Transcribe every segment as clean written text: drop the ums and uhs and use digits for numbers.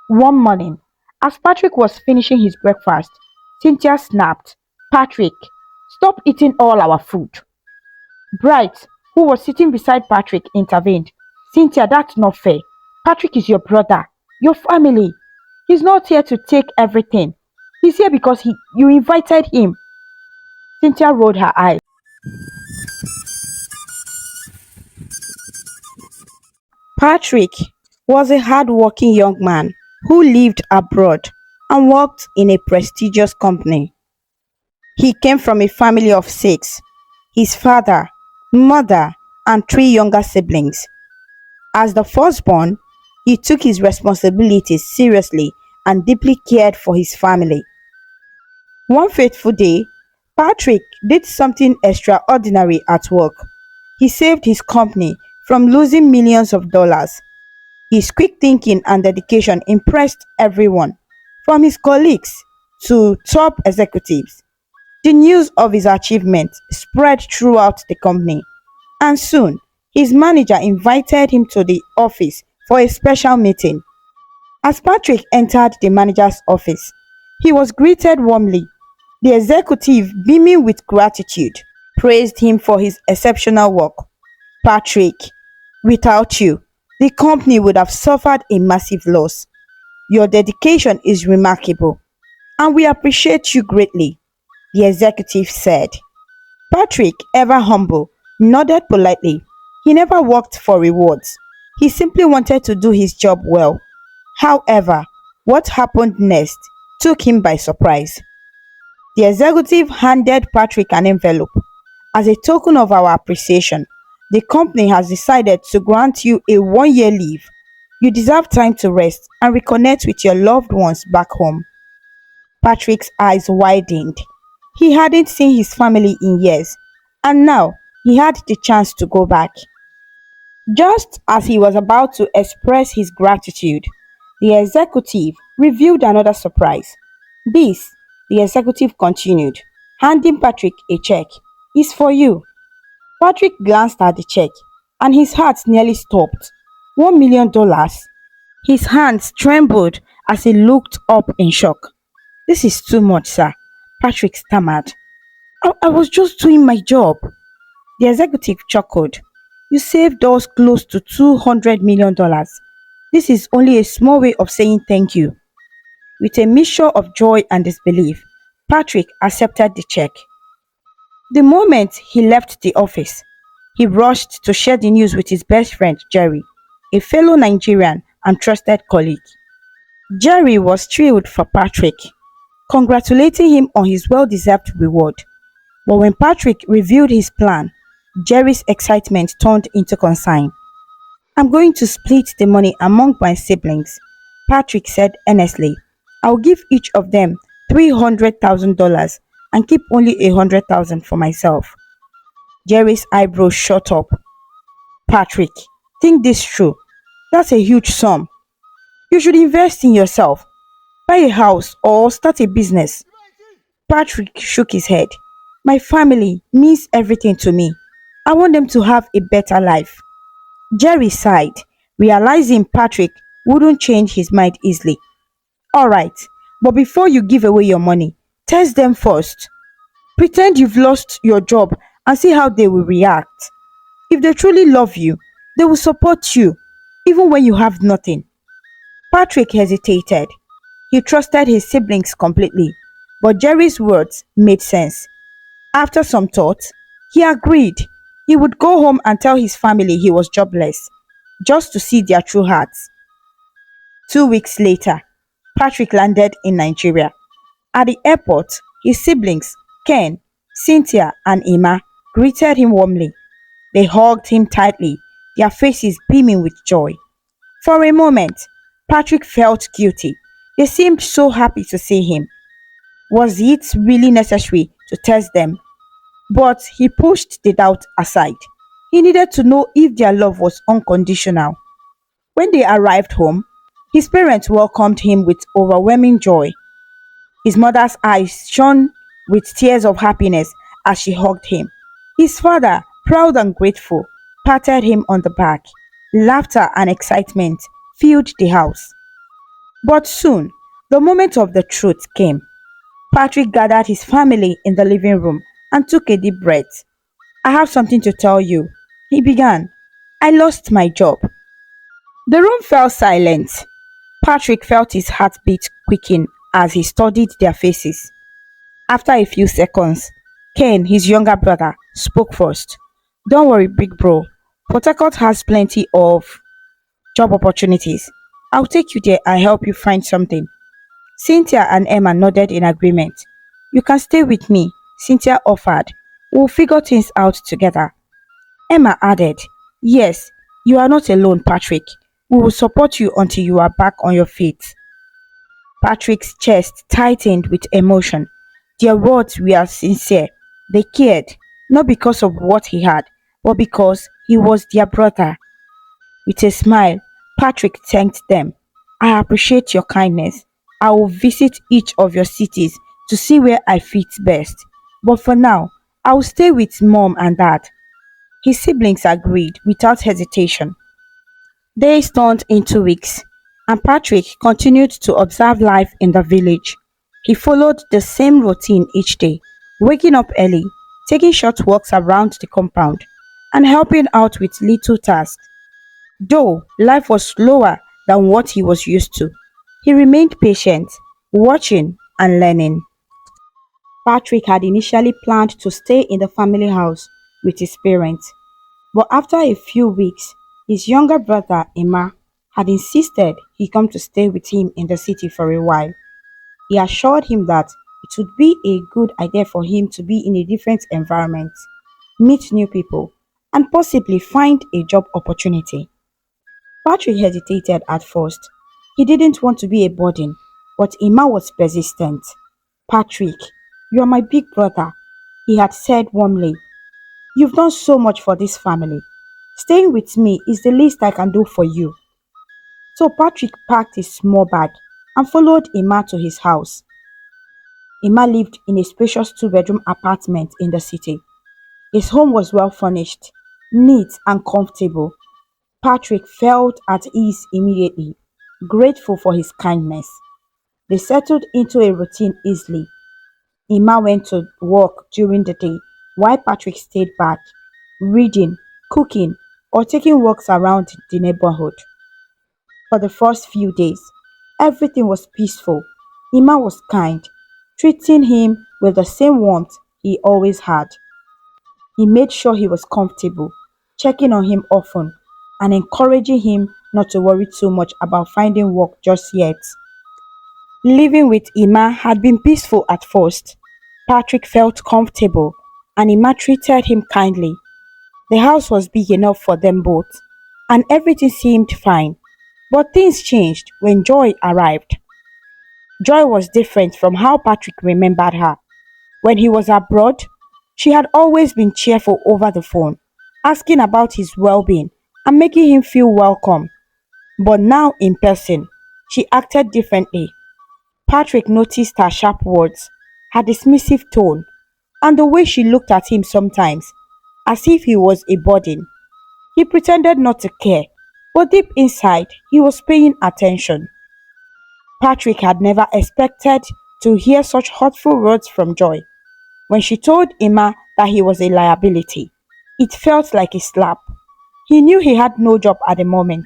One morning, as Patrick was finishing his breakfast, Cynthia snapped, "Patrick, stop eating all our food." Bright, who was sitting beside Patrick, intervened. "Cynthia, that's not fair. Patrick is your brother, your family. He's not here to take everything. He's here because you invited him." Cynthia rolled her eyes. Patrick was a hard-working young man who lived abroad and worked in a prestigious company. He came from a family of six: his father, mother, and three younger siblings. As the firstborn, he took his responsibilities seriously and deeply cared for his family. One fateful day, Patrick did something extraordinary at work. He saved his company from losing millions of dollars. His quick thinking and dedication impressed everyone, from his colleagues to top executives. The news of his achievement spread throughout the company, and soon his manager invited him to the office for a special meeting. As Patrick entered the manager's office, he was greeted warmly. The executive, beaming with gratitude, praised him for his exceptional work. "Patrick, without you, the company would have suffered a massive loss. Your dedication is remarkable, and we appreciate you greatly," the executive said. Patrick, ever humble, nodded politely. He never worked for rewards. He simply wanted to do his job well. However, what happened next took him by surprise. The executive handed Patrick an envelope. "As a token of our appreciation, the company has decided to grant you a 1 year leave. You deserve time to rest and reconnect with your loved ones back home." Patrick's eyes widened. He hadn't seen his family in years, and now he had the chance to go back. Just as he was about to express his gratitude, the executive revealed another surprise. "This," the executive continued, handing Patrick a check, "is for you." Patrick glanced at the check, and his heart nearly stopped. $1 million? His hands trembled as he looked up in shock. "This is too much, sir," Patrick stammered. I was just doing my job." The executive chuckled. "You saved us close to $200 million. This is only a small way of saying thank you." With a mixture of joy and disbelief, Patrick accepted the check. The moment he left the office, he rushed to share the news with his best friend Jerry, a fellow Nigerian and trusted colleague. Jerry was thrilled for Patrick, congratulating him on his well-deserved reward. But when Patrick revealed his plan, Jerry's excitement turned into concern. "I'm going to split the money among my siblings," Patrick said earnestly. "I'll give each of them $300,000 and keep only 100,000 for myself." Jerry's eyebrows shot up. "Patrick, think this through. That's a huge sum. You should invest in yourself, buy a house or start a business." Patrick shook his head. "My family means everything to me. I want them to have a better life." Jerry sighed, realizing Patrick wouldn't change his mind easily. "Alright, but before you give away your money, test them first. Pretend you've lost your job and see how they will react. If they truly love you, they will support you, even when you have nothing." Patrick hesitated. He trusted his siblings completely, but Jerry's words made sense. After some thought, he agreed. He would go home and tell his family he was jobless, just to see their true hearts. 2 weeks later, Patrick landed in Nigeria. At the airport, his siblings, Ken, Cynthia, and Emma, greeted him warmly. They hugged him tightly, their faces beaming with joy. For a moment, Patrick felt guilty. They seemed so happy to see him. Was it really necessary to test them? But he pushed the doubt aside. He needed to know if their love was unconditional. When they arrived home, his parents welcomed him with overwhelming joy. His mother's eyes shone with tears of happiness as she hugged him. His father, proud and grateful, patted him on the back. Laughter and excitement filled the house. But soon, the moment of the truth came. Patrick gathered his family in the living room and took a deep breath. I have something to tell you. He began. I lost my job. The room fell silent. Patrick felt his heartbeat quicken as he studied their faces. After a few seconds, Ken, his younger brother, spoke first. Don't worry, big bro. Port Harcourt has plenty of job opportunities. I'll take you there and help you find something. Cynthia and Emma nodded in agreement. You can stay with me, Cynthia offered. We'll figure things out together. Emma added, yes, you are not alone, Patrick. We will support you until you are back on your feet. Patrick's chest tightened with emotion. Their words were sincere. They cared, not because of what he had, but because he was their brother. With a smile, Patrick thanked them. I appreciate your kindness. I will visit each of your cities to see where I fit best. But for now, I will stay with mom and dad. His siblings agreed without hesitation. Days turned into weeks, and Patrick continued to observe life in the village. He followed the same routine each day, waking up early, taking short walks around the compound, and helping out with little tasks. Though life was slower than what he was used to, he remained patient, watching and learning. Patrick had initially planned to stay in the family house with his parents, but after a few weeks, his younger brother Emma had insisted he come to stay with him in the city for a while. He assured him that it would be a good idea for him to be in a different environment, meet new people, and possibly find a job opportunity. Patrick hesitated at first. He didn't want to be a burden, but Emma was persistent. Patrick, you are my big brother, he had said warmly. You've done so much for this family. Staying with me is the least I can do for you. So Patrick packed his small bag and followed Emma to his house. Emma lived in a spacious two-bedroom apartment in the city. His home was well furnished, neat and comfortable. Patrick felt at ease immediately, grateful for his kindness. They settled into a routine easily. Emma went to work during the day while Patrick stayed back, reading, cooking, or taking walks around the neighborhood. For the first few days, everything was peaceful. Emma was kind, treating him with the same warmth he always had. He made sure he was comfortable, checking on him often, and encouraging him not to worry too much about finding work just yet. Living with Emma had been peaceful at first. Patrick felt comfortable, and Emma treated him kindly. The house was big enough for them both, and everything seemed fine. But things changed when Joy arrived. Joy was different from how Patrick remembered her. When he was abroad, she had always been cheerful over the phone, asking about his well being and making him feel welcome. But now in person, she acted differently. Patrick noticed her sharp words, her dismissive tone, and the way she looked at him sometimes, as if he was a burden. He pretended not to care, but deep inside, he was paying attention. Patrick had never expected to hear such hurtful words from Joy. When she told Emma that he was a liability, it felt like a slap. He knew he had no job at the moment,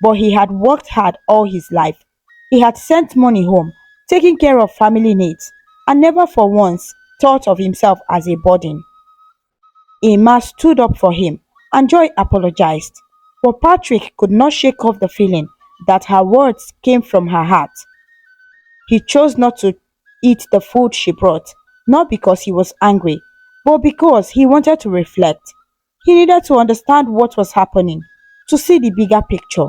but he had worked hard all his life. He had sent money home, taken care of family needs, and never for once thought of himself as a burden. Emma stood up for him, and Joy apologized, but Patrick could not shake off the feeling that her words came from her heart. He chose not to eat the food she brought, not because he was angry, but because he wanted to reflect. He needed to understand what was happening, to see the bigger picture.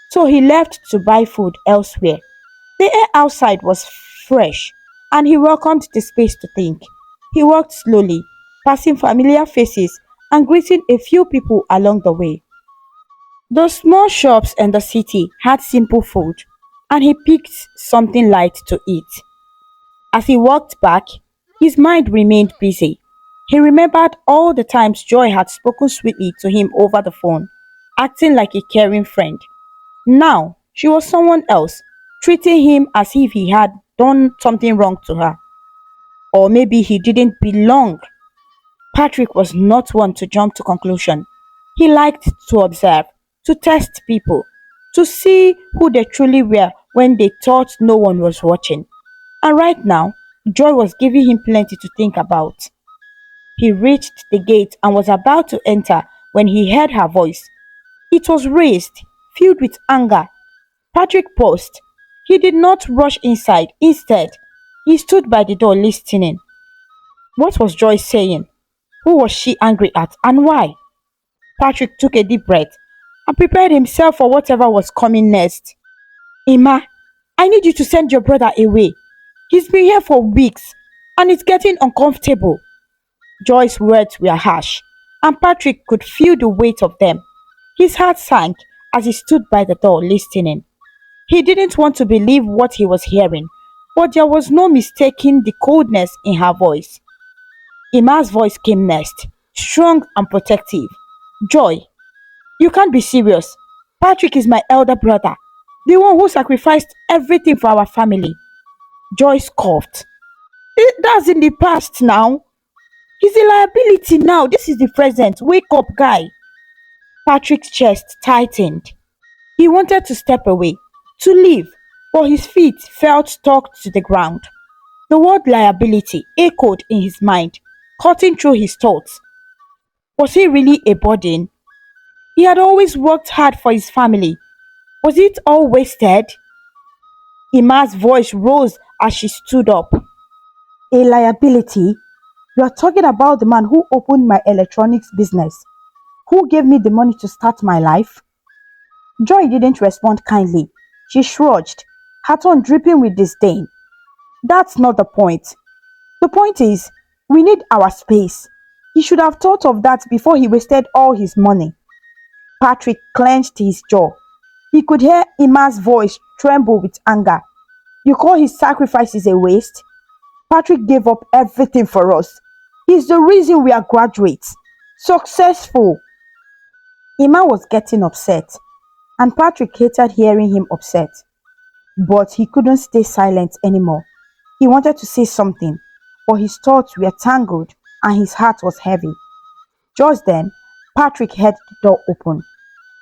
So he left to buy food elsewhere. The air outside was fresh, and he welcomed the space to think. He walked slowly, passing familiar faces and greeting a few people along the way. The small shops in the city had simple food, and he picked something light to eat. As he walked back, his mind remained busy. He remembered all the times Joy had spoken sweetly to him over the phone, acting like a caring friend. Now, she was someone else, treating him as if he had done something wrong to her, or maybe he didn't belong. Patrick was not one to jump to conclusion. He liked to observe, to test people, to see who they truly were when they thought no one was watching. And right now, Joy was giving him plenty to think about. He reached the gate and was about to enter when he heard her voice. It was raised, filled with anger. Patrick paused. He did not rush inside. Instead, he stood by the door listening. What was Joy saying? Who was she angry at and why? Patrick took a deep breath and prepared himself for whatever was coming next. Emma, I need you to send your brother away. He's been here for weeks and it's getting uncomfortable. Joy's words were harsh, and Patrick could feel the weight of them. His heart sank as he stood by the door listening. He didn't want to believe what he was hearing, but there was no mistaking the coldness in her voice. Emma's voice came next, strong and protective. Joy, you can't be serious. Patrick is my elder brother, the one who sacrificed everything for our family. Joy scoffed. That's in the past now. He's a liability now. This is the present. Wake up, guy. Patrick's chest tightened. He wanted to step away, to leave, but his feet felt stuck to the ground. The word liability echoed in his mind, cutting through his thoughts. Was he really a burden? He had always worked hard for his family. Was it all wasted? Emma's voice rose as she stood up. A liability? You are talking about the man who opened my electronics business, who gave me the money to start my life? Joy didn't respond kindly. She shrugged, her tone dripping with disdain. That's not the point. The point is, we need our space. He should have thought of that before he wasted all his money. Patrick clenched his jaw. He could hear Emma's voice tremble with anger. You call his sacrifices a waste? Patrick gave up everything for us. He's the reason we are graduates. Successful. Emma was getting upset, and Patrick hated hearing him upset. But he couldn't stay silent anymore. He wanted to say something, but his thoughts were tangled and his heart was heavy. Just then, Patrick heard the door open.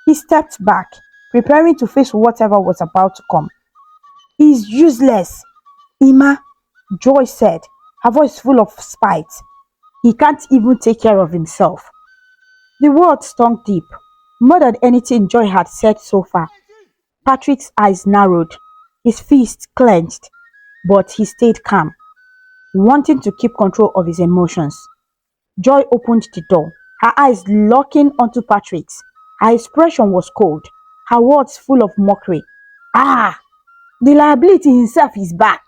He stepped back, preparing to face whatever was about to come. He's useless, Emma, Joy said, her voice full of spite. He can't even take care of himself. The words stung deep, more than anything Joy had said so far. Patrick's eyes narrowed, his fists clenched, but he stayed calm, wanting to keep control of his emotions. Joy opened the door, her eyes locking onto Patrick's. Her expression was cold, her words full of mockery. Ah! The liability himself is back,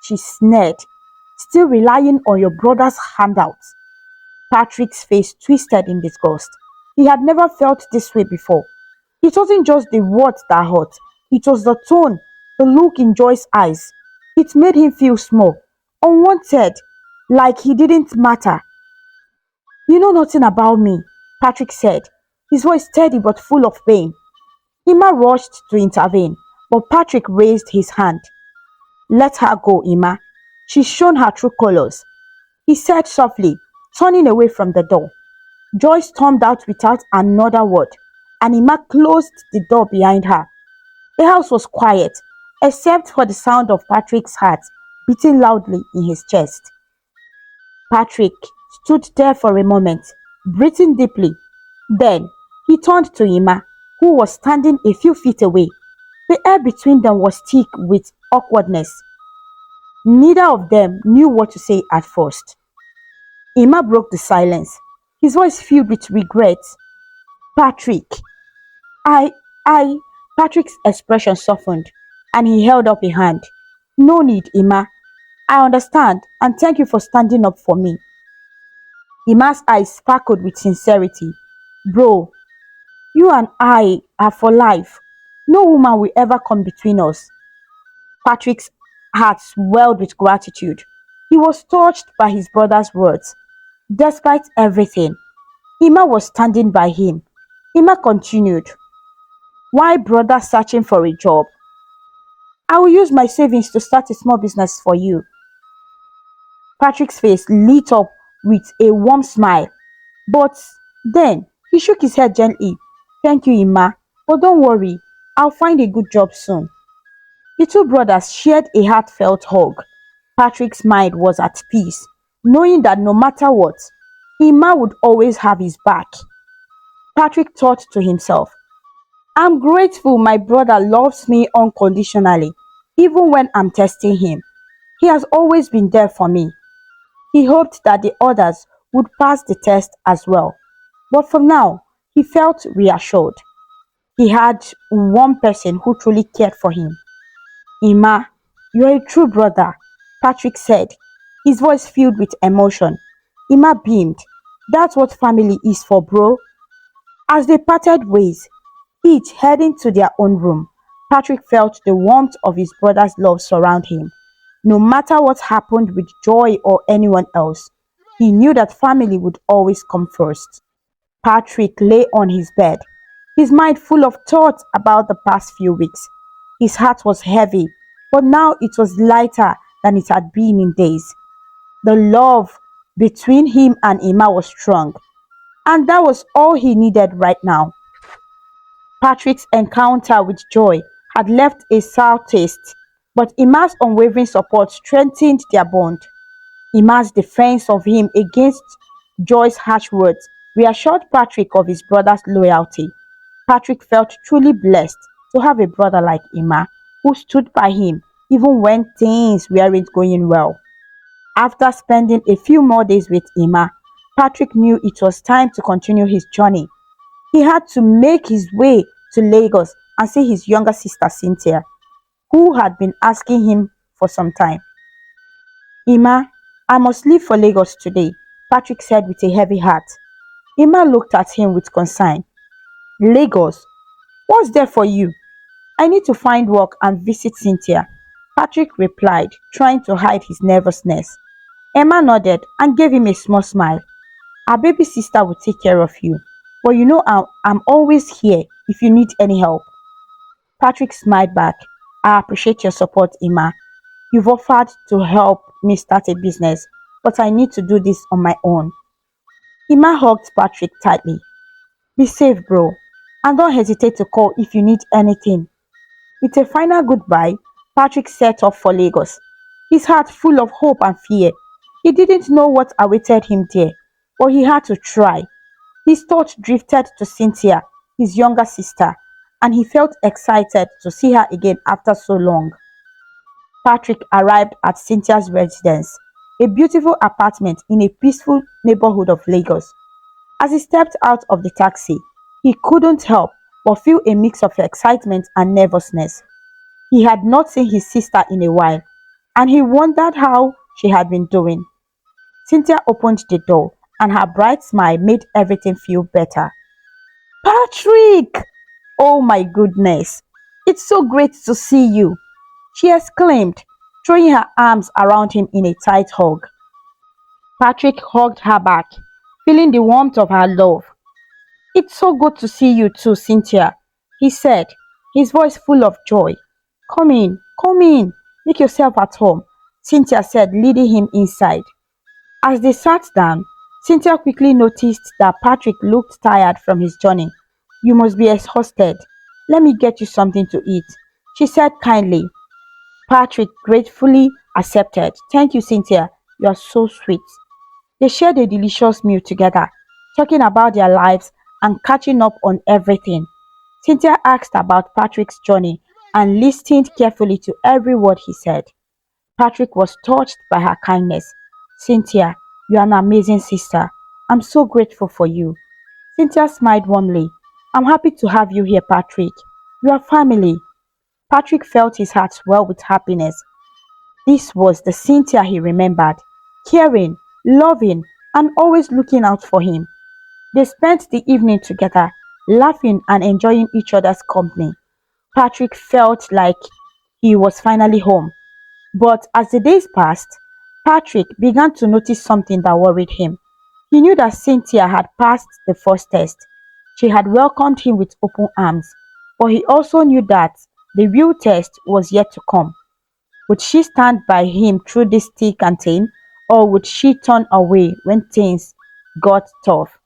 she sneered, still relying on your brother's handouts. Patrick's face twisted in disgust. He had never felt this way before. It wasn't just the words that hurt, it was the tone, the look in Joy's eyes. It made him feel small, unwanted, like he didn't matter. You know nothing about me, Patrick said, his voice steady but full of pain. Emma rushed to intervene, but Patrick raised his hand. Let her go, Emma. She's shown her true colors, he said softly, turning away from the door. Joy stormed out without another word, and Emma closed the door behind her. The house was quiet, except for the sound of Patrick's heart beating loudly in his chest. Patrick stood there for a moment, breathing deeply. Then he turned to Emma, who was standing a few feet away. The air between them was thick with awkwardness. Neither of them knew what to say at first. Emma broke the silence, his voice filled with regret. Patrick, I, I, Patrick's expression softened, and he held up a hand. No need, Emma. I understand, and thank you for standing up for me. Emma's eyes sparkled with sincerity. Bro, you and I are for life. No woman will ever come between us. Patrick's heart swelled with gratitude. He was touched by his brother's words. Despite everything, Emma was standing by him. Emma continued, why brother searching for a job? I will use my savings to start a small business for you. Patrick's face lit up with a warm smile, but then he shook his head gently. Thank you, Emma, but don't worry, I'll find a good job soon. The two brothers shared a heartfelt hug. Patrick's mind was at peace, knowing that no matter what, Emma would always have his back. Patrick thought to himself, I'm grateful my brother loves me unconditionally, even when I'm testing him. He has always been there for me. He hoped that the others would pass the test as well. But for now, he felt reassured. He had one person who truly cared for him. Emma, you're a true brother, Patrick said, his voice filled with emotion. Emma beamed. That's what family is for, bro. As they parted ways, each heading to their own room, Patrick felt the warmth of his brother's love surround him. No matter what happened with Joy or anyone else, he knew that family would always come first. Patrick lay on his bed, his mind full of thoughts about the past few weeks. His heart was heavy, but now it was lighter than it had been in days. The love between him and Emma was strong, and that was all he needed right now. Patrick's encounter with Joy had left a sour taste, but Emma's unwavering support strengthened their bond. Emma's defense of him against Joy's harsh words reassured Patrick of his brother's loyalty. Patrick felt truly blessed to have a brother like Emma who stood by him even when things weren't going well. After spending a few more days with Emma, Patrick knew it was time to continue his journey. He had to make his way to Lagos and see his younger sister Cynthia, who had been asking him for some time. Emma, I must leave for Lagos today, Patrick said with a heavy heart. Emma looked at him with concern. Lagos? What's there for you? I need to find work and visit Cynthia, Patrick replied, trying to hide his nervousness. Emma nodded and gave him a small smile. Our baby sister will take care of you, but you know I'm always here if you need any help. Patrick smiled back. I appreciate your support, Emma. You've offered to help me start a business, but I need to do this on my own. Emma hugged Patrick tightly. Be safe, bro, and don't hesitate to call if you need anything. With a final goodbye, Patrick set off for Lagos, his heart full of hope and fear. He didn't know what awaited him there, but he had to try. His thoughts drifted to Cynthia, his younger sister, and he felt excited to see her again after so long. Patrick arrived at Cynthia's residence, a beautiful apartment in a peaceful neighborhood of Lagos. As he stepped out of the taxi, he couldn't help but feel a mix of excitement and nervousness. He had not seen his sister in a while, and he wondered how she had been doing. Cynthia opened the door, and her bright smile made everything feel better. Patrick! Oh my goodness! It's so great to see you! She exclaimed, throwing her arms around him in a tight hug. Patrick hugged her back, feeling the warmth of her love. It's so good to see you too, Cynthia, he said, his voice full of joy. Come in, make yourself at home, Cynthia said, leading him inside. As they sat down, Cynthia quickly noticed that Patrick looked tired from his journey. You must be exhausted. Let me get you something to eat, she said kindly. Patrick gratefully accepted. Thank you, Cynthia. You are so sweet. They shared a delicious meal together, talking about their lives and catching up on everything. Cynthia asked about Patrick's journey and listened carefully to every word he said. Patrick was touched by her kindness. Cynthia, you are an amazing sister. I'm so grateful for you. Cynthia smiled warmly. I'm happy to have you here, Patrick. You are family. Patrick felt his heart swell with happiness. This was the Cynthia he remembered, caring, loving, and always looking out for him. They spent the evening together, laughing and enjoying each other's company. Patrick felt like he was finally home. But as the days passed, Patrick began to notice something that worried him. He knew that Cynthia had passed the first test. She had welcomed him with open arms. But he also knew that The real test was yet to come. Would she stand by him through this thick and thin, or would she turn away when things got tough?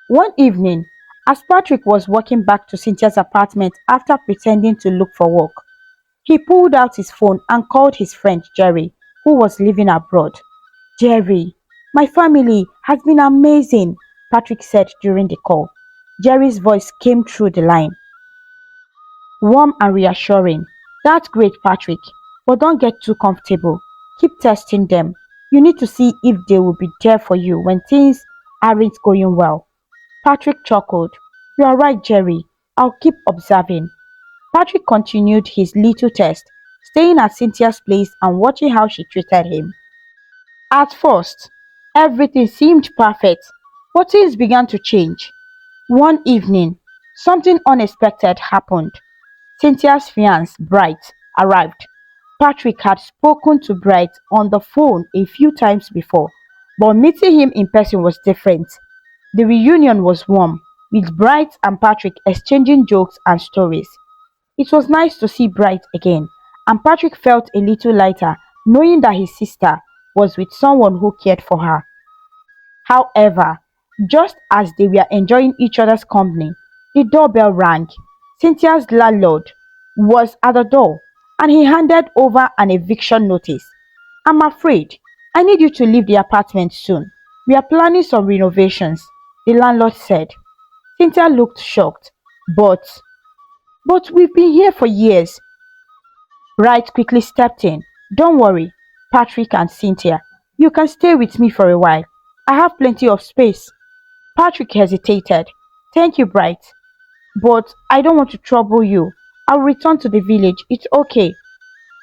One evening, as Patrick was walking back to Cynthia's apartment after pretending to look for work, he pulled out his phone and called his friend Jerry, who was living abroad. Jerry, my family has been amazing, Patrick said during the call. Jerry's voice came through the line, warm and reassuring. That's great, Patrick, but don't get too comfortable. Keep testing them. You need to see if they will be there for you when things aren't going well. Patrick chuckled. You are right, Jerry. I'll keep observing. Patrick continued his little test, staying at Cynthia's place and watching how she treated him. At first, everything seemed perfect, but things began to change. One evening, something unexpected happened. Cynthia's fiance, Bright, arrived. Patrick had spoken to Bright on the phone a few times before, but meeting him in person was different. The reunion was warm, with Bright and Patrick exchanging jokes and stories. It was nice to see Bright again, and Patrick felt a little lighter knowing that his sister was with someone who cared for her. However, just as they were enjoying each other's company, the doorbell rang. Cynthia's landlord was at the door and he handed over an eviction notice. I'm afraid I need you to leave the apartment soon. We are planning some renovations, the landlord said. Cynthia looked shocked. But, but we've been here for years. Wright quickly stepped in. Don't worry, Patrick and Cynthia. You can stay with me for a while. I have plenty of space. Patrick hesitated. Thank you, Bright. But I don't want to trouble you. I'll return to the village. It's okay.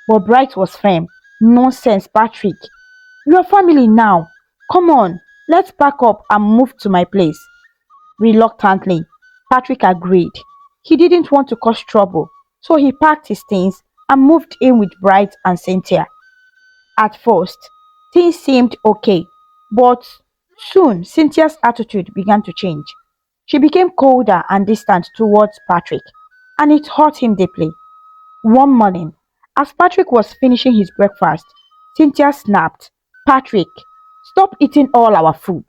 But Bright was firm. Nonsense, Patrick. You're family now. Come on, let's pack up and move to my place. Reluctantly, Patrick agreed. He didn't want to cause trouble, so he packed his things and moved in with Bright and Cynthia. At first, things seemed okay, but soon Cynthia's attitude began to change. She became colder and distant towards Patrick, and it hurt him deeply. One morning, as Patrick was finishing his breakfast, Cynthia snapped, Patrick, stop eating all our food.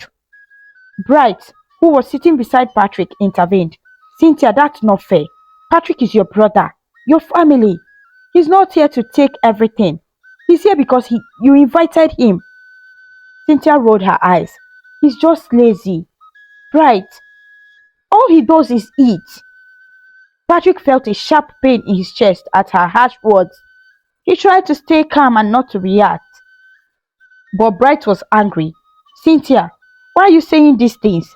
Bright, who was sitting beside Patrick, intervened. Cynthia, that's not fair. Patrick is your brother, your family. He's not here to take everything. He's here because you invited him. Cynthia rolled her eyes. He's just lazy. Bright, all he does is eat. Patrick felt a sharp pain in his chest at her harsh words. He tried to stay calm and not to react. But Bright was angry. Cynthia, why are you saying these things?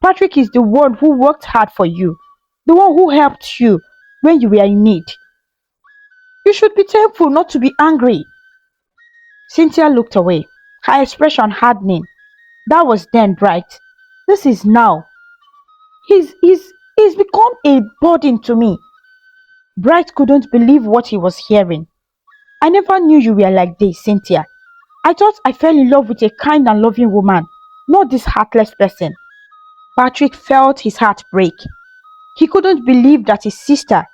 Patrick is the one who worked hard for you, the one who helped you when you were in need. You should be thankful, not to be angry. Cynthia looked away, her expression hardening. That was then, Bright. This is now. He's become a burden to me. Bright couldn't believe what he was hearing. I never knew you were like this, Cynthia. I thought I fell in love with a kind and loving woman, not this heartless person. Patrick felt his heart break. He couldn't believe that his sister,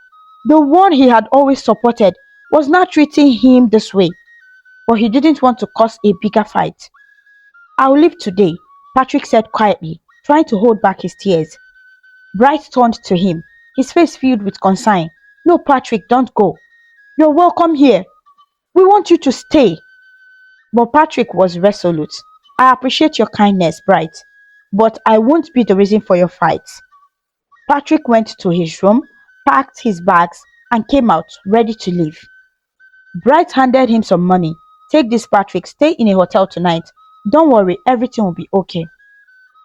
the one he had always supported, was now treating him this way. But he didn't want to cause a bigger fight. I'll leave today, Patrick said quietly, trying to hold back his tears. Bright turned to him, his face filled with concern. No, Patrick, don't go. You're welcome here. We want you to stay. But Patrick was resolute. I appreciate your kindness, Bright, but I won't be the reason for your fight. Patrick went to his room, packed his bags, and came out, ready to leave. Bright handed him some money. Take this, Patrick. Stay in a hotel tonight. Don't worry, everything will be okay.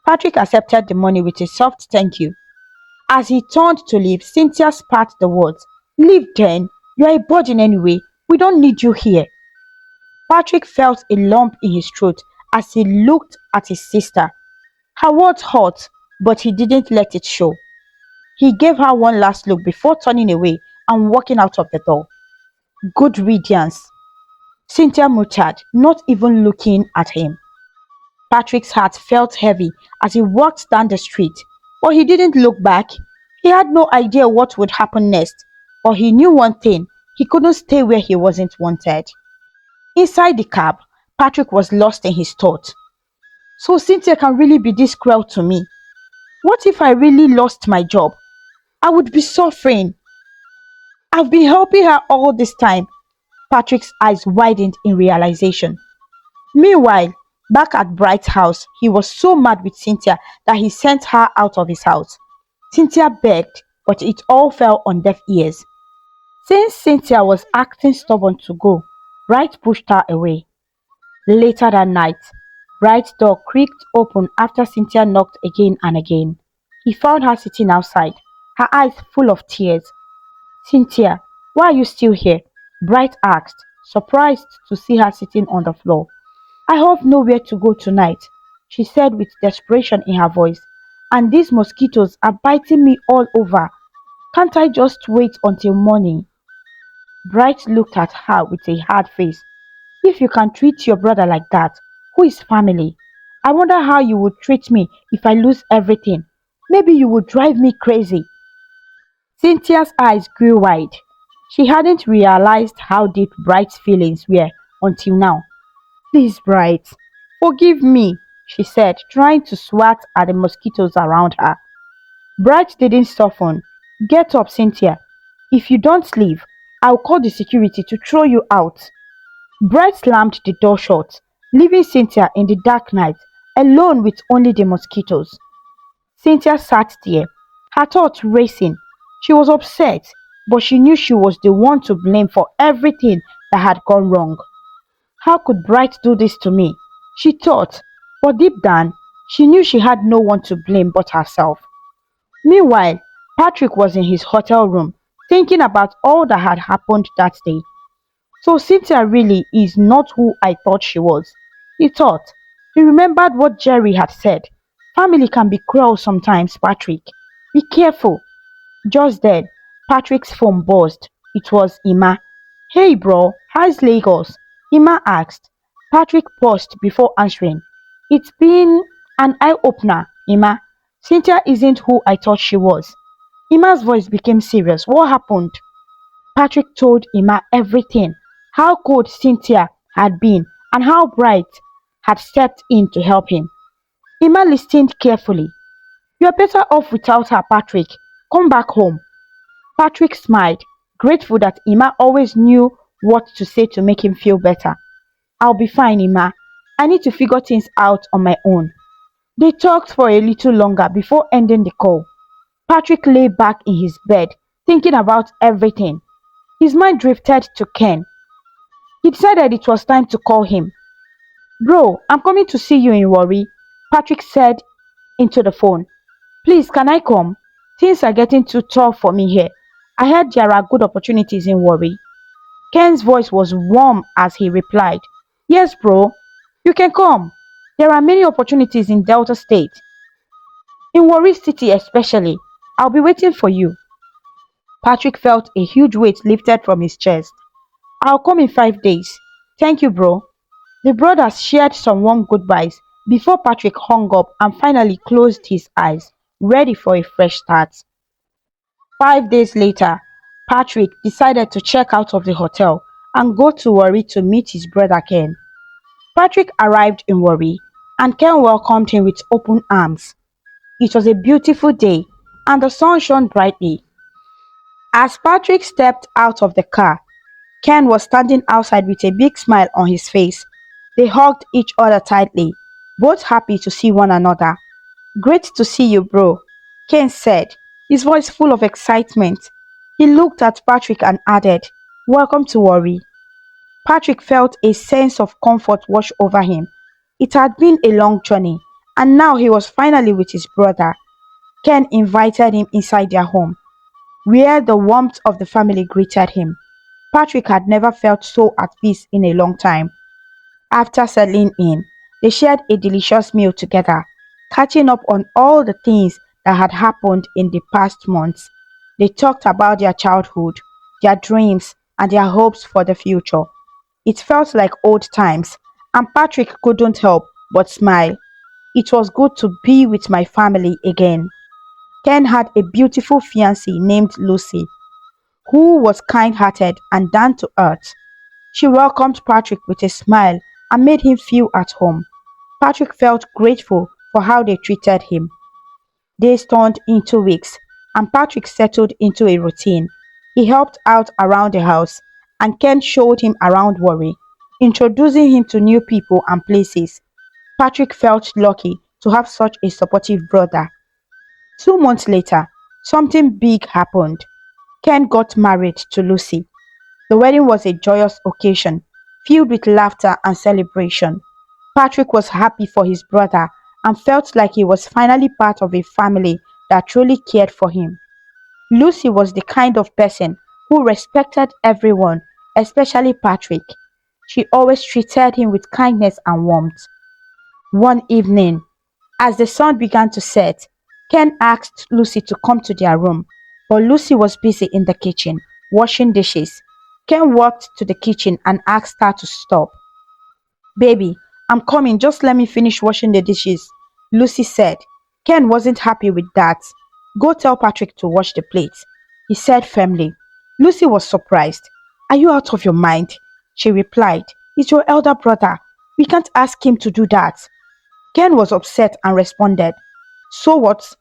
Patrick accepted the money with a soft thank you. As he turned to leave, Cynthia spat the words. Leave then. You're a burden anyway. We don't need you here. Patrick felt a lump in his throat as he looked at his sister. Her words hurt, but he didn't let it show. He gave her one last look before turning away and walking out of the door. Good riddance, Cynthia muttered, not even looking at him. Patrick's heart felt heavy as he walked down the street, but he didn't look back. He had no idea what would happen next. But he knew one thing, he couldn't stay where he wasn't wanted. Inside the cab, Patrick was lost in his thoughts. So Cynthia can really be this cruel to me. What if I really lost my job? I would be suffering. I've been helping her all this time. Patrick's eyes widened in realization. Meanwhile, back at Bright's house, he was so mad with Cynthia that he sent her out of his house. Cynthia begged, but it all fell on deaf ears. Since Cynthia was acting stubborn to go, Bright pushed her away. Later that night, Bright's door creaked open after Cynthia knocked again and again. He found her sitting outside, her eyes full of tears. Cynthia, why are you still here? Bright asked, surprised to see her sitting on the floor. I have nowhere to go tonight, she said with desperation in her voice, and these mosquitoes are biting me all over. Can't I just wait until morning? Bright looked at her with a hard face. If you can treat your brother like that, who is family? I wonder how you would treat me if I lose everything. Maybe you would drive me crazy. Cynthia's eyes grew wide. She hadn't realized how deep Bright's feelings were until now. Please, Bright, forgive me, she said, trying to swat at the mosquitoes around her. Bright didn't soften. Get up, Cynthia. If you don't leave, I'll call the security to throw you out. Bright slammed the door shut, leaving Cynthia in the dark night, alone with only the mosquitoes. Cynthia sat there, her thoughts racing. She was upset, but she knew she was the one to blame for everything that had gone wrong. How could Bright do this to me? She thought, but deep down, she knew she had no one to blame but herself. Meanwhile, Patrick was in his hotel room, thinking about all that had happened that day. So Cynthia really is not who I thought she was, he thought. He remembered what Jerry had said. Family can be cruel sometimes, Patrick. Be careful. Just then, Patrick's phone buzzed. It was Emma. Hey bro, how's Lagos? Emma asked. Patrick paused before answering. It's been an eye-opener, Emma. Cynthia isn't who I thought she was. Emma's voice became serious. What happened? Patrick told Emma everything. How cold Cynthia had been and how Bright had stepped in to help him. Emma listened carefully. You're better off without her, Patrick. Come back home. Patrick smiled, grateful that Emma always knew what to say to make him feel better. I'll be fine, Emma. I need to figure things out on my own. They talked for a little longer before ending the call. Patrick lay back in his bed, thinking about everything. His mind drifted to Ken. He decided it was time to call him. Bro, I'm coming to see you in Warri, Patrick said into the phone. Please, can I come? Things are getting too tough for me here. I heard there are good opportunities in Warri. Ken's voice was warm as he replied, Yes, bro, you can come. There are many opportunities in Delta State. In Warri City especially. I'll be waiting for you. Patrick felt a huge weight lifted from his chest. I'll come in 5 days. Thank you, bro. The brothers shared some warm goodbyes before Patrick hung up and finally closed his eyes, ready for a fresh start. 5 days later, Patrick decided to check out of the hotel and go to Warri to meet his brother Ken. Patrick arrived in Warri and Ken welcomed him with open arms. It was a beautiful day and the sun shone brightly. As Patrick stepped out of the car, Ken was standing outside with a big smile on his face. They hugged each other tightly, both happy to see one another. Great to see you, bro, Ken said, his voice full of excitement. He looked at Patrick and added, Welcome to Warri. Patrick felt a sense of comfort wash over him. It had been a long journey, and now he was finally with his brother. Ken invited him inside their home, where the warmth of the family greeted him. Patrick had never felt so at peace in a long time. After settling in, they shared a delicious meal together, catching up on all the things that had happened in the past months. They talked about their childhood, their dreams, and their hopes for the future. It felt like old times, and Patrick couldn't help but smile. It was good to be with my family again. Ken had a beautiful fiancée named Lucy, who was kind hearted and down to earth. She welcomed Patrick with a smile and made him feel at home. Patrick felt grateful for how they treated him. Days turned into weeks, and Patrick settled into a routine. He helped out around the house, and Ken showed him around Worry, introducing him to new people and places. Patrick felt lucky to have such a supportive brother. 2 months later, something big happened. Ken got married to Lucy. The wedding was a joyous occasion, filled with laughter and celebration. Patrick was happy for his brother and felt like he was finally part of a family that truly cared for him. Lucy was the kind of person who respected everyone, especially Patrick. She always treated him with kindness and warmth. One evening, as the sun began to set, Ken asked Lucy to come to their room, but Lucy was busy in the kitchen, washing dishes. Ken walked to the kitchen and asked her to stop. Baby, I'm coming, just let me finish washing the dishes, Lucy said. Ken wasn't happy with that. Go tell Patrick to wash the plates, he said firmly. Lucy was surprised. Are you out of your mind? She replied. He's your elder brother. We can't ask him to do that. Ken was upset and responded, so what?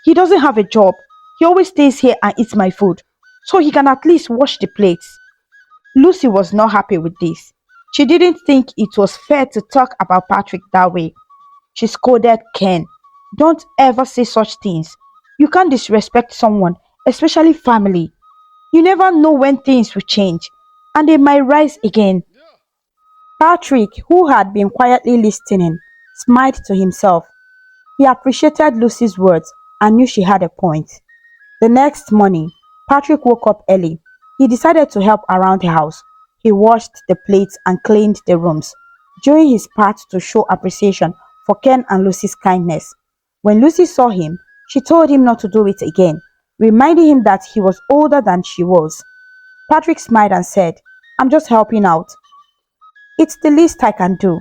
He doesn't have a job. He always stays here and eats my food, so he can at least wash the plates. Lucy was not happy with this. She didn't think it was fair to talk about Patrick that way. She scolded Ken. Don't ever say such things. You can't disrespect someone, especially family. You never know when things will change, and they might rise again. Patrick, who had been quietly listening, smiled to himself. He appreciated Lucy's words and knew she had a point. The next morning, Patrick woke up early. He decided to help around the house. He washed the plates and cleaned the rooms, doing his part to show appreciation for Ken and Lucy's kindness. When Lucy saw him, she told him not to do it again, reminding him that he was older than she was. Patrick smiled and said, I'm just helping out. It's the least I can do.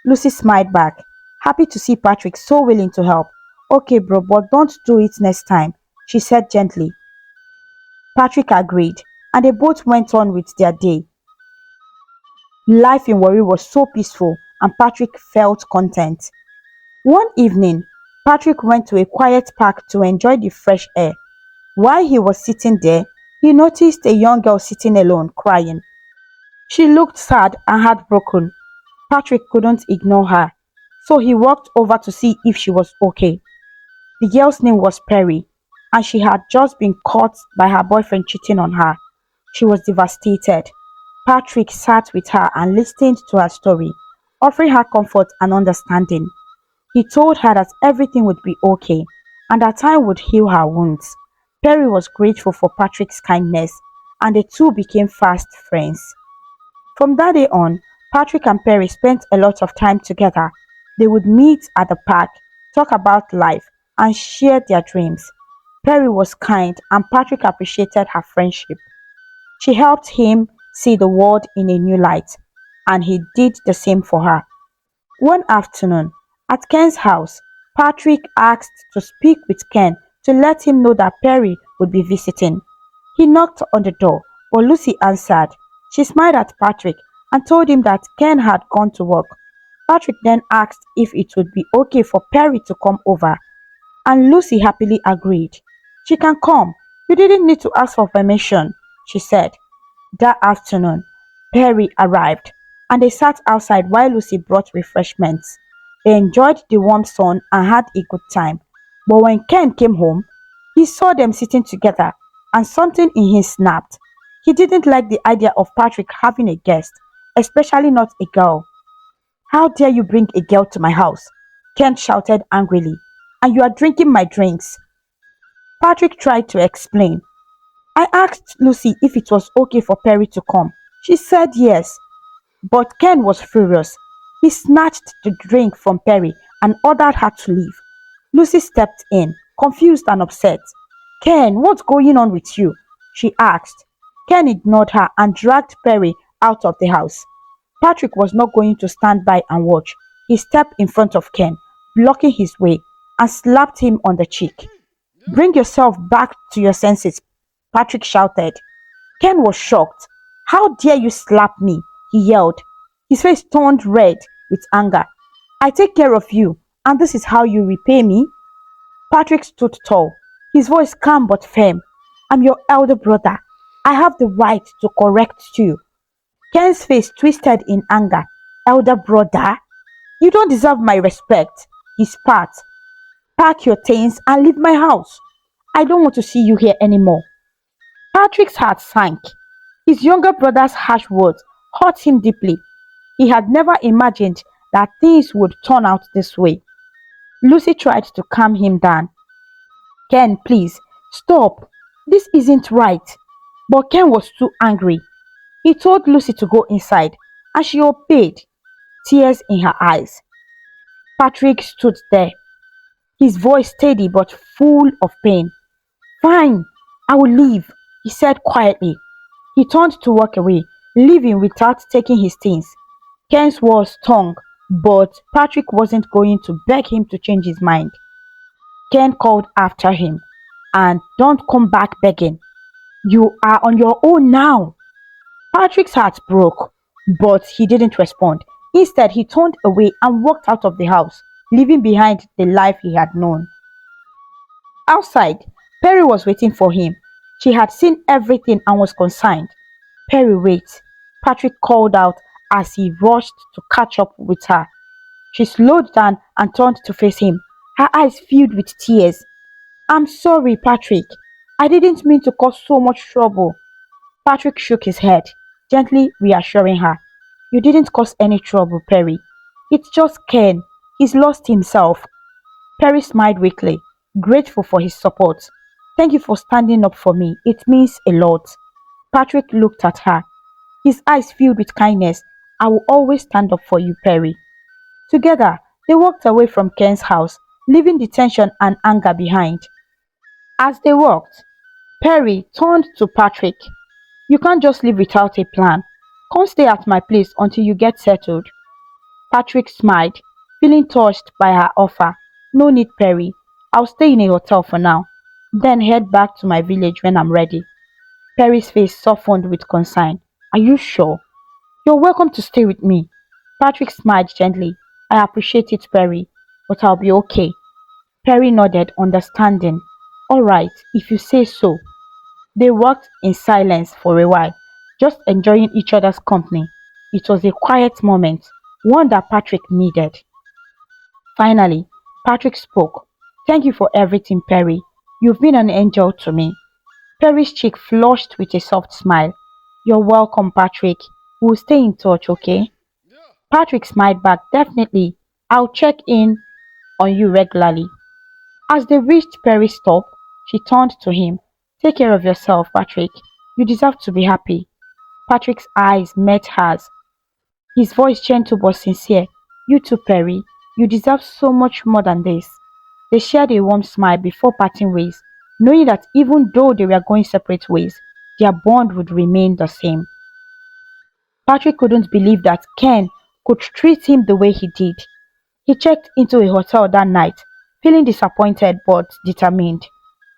Lucy smiled back, happy to see Patrick so willing to help. Okay, bro, but don't do it next time, she said gently. Patrick agreed, and they both went on with their day. Life in Warri was so peaceful, and Patrick felt content. One evening, Patrick went to a quiet park to enjoy the fresh air. While he was sitting there, he noticed a young girl sitting alone, crying. She looked sad and heartbroken. Patrick couldn't ignore her, so he walked over to see if she was okay. The girl's name was Perry, and she had just been caught by her boyfriend cheating on her. She was devastated. Patrick sat with her and listened to her story, offering her comfort and understanding. He told her that everything would be okay and that time would heal her wounds. Perry was grateful for Patrick's kindness, and the two became fast friends. From that day on, Patrick and Perry spent a lot of time together. They would meet at the park, talk about life, and share their dreams. Perry was kind, and Patrick appreciated her friendship. She helped him see the world in a new light, and he did the same for her. One afternoon, at Ken's house, Patrick asked to speak with Ken to let him know that Perry would be visiting. He knocked on the door, but Lucy answered. She smiled at Patrick and told him that Ken had gone to work. Patrick then asked if it would be okay for Perry to come over, and Lucy happily agreed. She can come. You didn't need to ask for permission, she said. That afternoon, Perry arrived, and they sat outside while Lucy brought refreshments. They enjoyed the warm sun and had a good time. But when Ken came home, he saw them sitting together, and something in him snapped. He didn't like the idea of Patrick having a guest, especially not a girl. How dare you bring a girl to my house? Ken shouted angrily. And you are drinking my drinks. Patrick tried to explain. I asked Lucy if it was okay for Perry to come. She said yes. But Ken was furious. He snatched the drink from Perry and ordered her to leave. Lucy stepped in, confused and upset. Ken, what's going on with you? She asked. Ken ignored her and dragged Perry out of the house. Patrick was not going to stand by and watch. He stepped in front of Ken, blocking his way, and slapped him on the cheek. Bring yourself back to your senses, Patrick shouted. Ken was shocked. How dare you slap me? He yelled. His face turned red with anger. I take care of you, and this is how you repay me? Patrick stood tall, his voice calm but firm. I'm your elder brother. I have the right to correct you. Ken's face twisted in anger. Elder brother? You don't deserve my respect. He spat. Pack your things and leave my house. I don't want to see you here anymore. Patrick's heart sank. His younger brother's harsh words hurt him deeply. He had never imagined that things would turn out this way. Lucy tried to calm him down. Ken, please, stop. This isn't right. But Ken was too angry. He told Lucy to go inside, and she obeyed, tears in her eyes. Patrick stood there, his voice steady but full of pain. Fine, I will leave, he said quietly. He turned to walk away, leaving without taking his things. Ken's words stung, but Patrick wasn't going to beg him to change his mind. Ken called after him, and don't come back begging. You are on your own now. Patrick's heart broke, but he didn't respond. Instead, he turned away and walked out of the house, leaving behind the life he had known. Outside, Perry was waiting for him. She had seen everything and was concerned. Perry, wait, Patrick called out as he rushed to catch up with her. She slowed down and turned to face him, her eyes filled with tears. I'm sorry, Patrick. I didn't mean to cause so much trouble. Patrick shook his head, gently reassuring her. You didn't cause any trouble, Perry. It's just Ken. He's lost himself. Perry smiled weakly, grateful for his support. Thank you for standing up for me. It means a lot. Patrick looked at her, his eyes filled with kindness. I will always stand up for you, Perry. Together, they walked away from Ken's house, leaving the tension and anger behind. As they walked, Perry turned to Patrick. You can't just leave without a plan. Come stay at my place until you get settled. Patrick smiled, feeling touched by her offer. No need, Perry. I'll stay in a hotel for now, then head back to my village when I'm ready. Perry's face softened with concern. Are you sure? You're welcome to stay with me. Patrick smiled gently. I appreciate it, Perry, but I'll be okay. Perry nodded, understanding. All right, if you say so. They walked in silence for a while, just enjoying each other's company. It was a quiet moment, one that Patrick needed. Finally, Patrick spoke. Thank you for everything, Perry. You've been an angel to me. Perry's cheek flushed with a soft smile. You're welcome, Patrick. We'll stay in touch, okay? Patrick smiled back. Definitely. I'll check in on you regularly. As they reached Perry's stop, she turned to him. Take care of yourself, Patrick. You deserve to be happy. Patrick's eyes met hers, his voice gentle but sincere. You too, Perry. You deserve so much more than this. They shared a warm smile before parting ways, knowing that even though they were going separate ways, their bond would remain the same. Patrick couldn't believe that Ken could treat him the way he did. He checked into a hotel that night, feeling disappointed but determined.